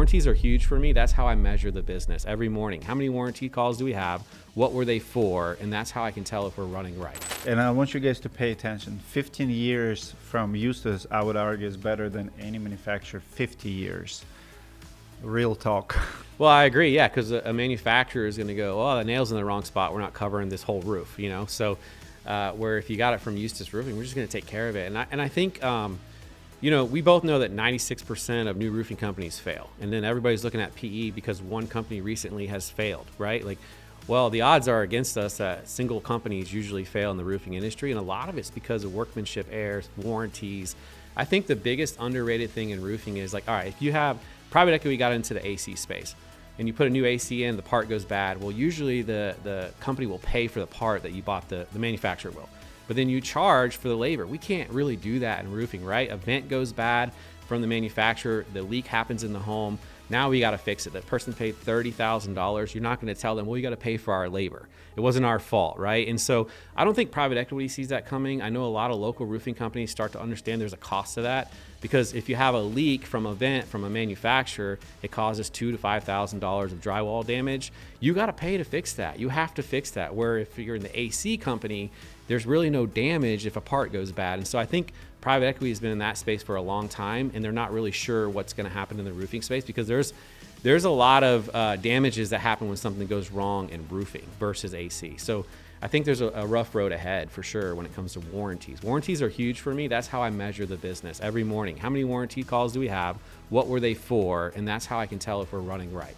Warranties are huge for me. That's how I measure the business every morning. How many warranty calls do we have? What were they for? And that's how I can tell if we're running right. And I want you guys to pay attention. 15 years from Eustace, I would argue, is better than any manufacturer 50 years. Real talk. Well, I agree, yeah, because a manufacturer is going to go, oh, the nail's in the wrong spot. We're not covering this whole roof, you know? So where if you got it from Eustace Roofing, we're just going to take care of it. And I think, you know, we both know that 96% of new roofing companies fail. And then everybody's looking at PE because one company recently has failed, right? Like, well, the odds are against us that single companies usually fail in the roofing industry. And a lot of it's because of workmanship errors, warranties. I think the biggest underrated thing in roofing is like, all right, if you have private equity got into the AC space and you put a new AC in, the part goes bad. Well, usually the company will pay for the part that you bought, the manufacturer will. But then you charge for the labor. We can't really do that in roofing, right? A vent goes bad from the manufacturer, the leak happens in the home. Now we got to fix it. That person paid $30,000. You're not going to tell them, well, you got to pay for our labor. It wasn't our fault, right? And so I don't think private equity sees that coming. I know a lot of local roofing companies start to understand there's a cost to that, because if you have a leak from a vent from a manufacturer, it causes $2,000 to $5,000 of drywall damage. You got to pay to fix that. You have to fix that. Where if you're in the AC company, there's really no damage if a part goes bad. And so I think private equity has been in that space for a long time, and they're not really sure what's going to happen in the roofing space, because there's a lot of damages that happen when something goes wrong in roofing versus AC. So I think there's a rough road ahead for sure when it comes to warranties. Warranties are huge for me. That's how I measure the business every morning. How many warranty calls do we have? What were they for? And that's how I can tell if we're running right.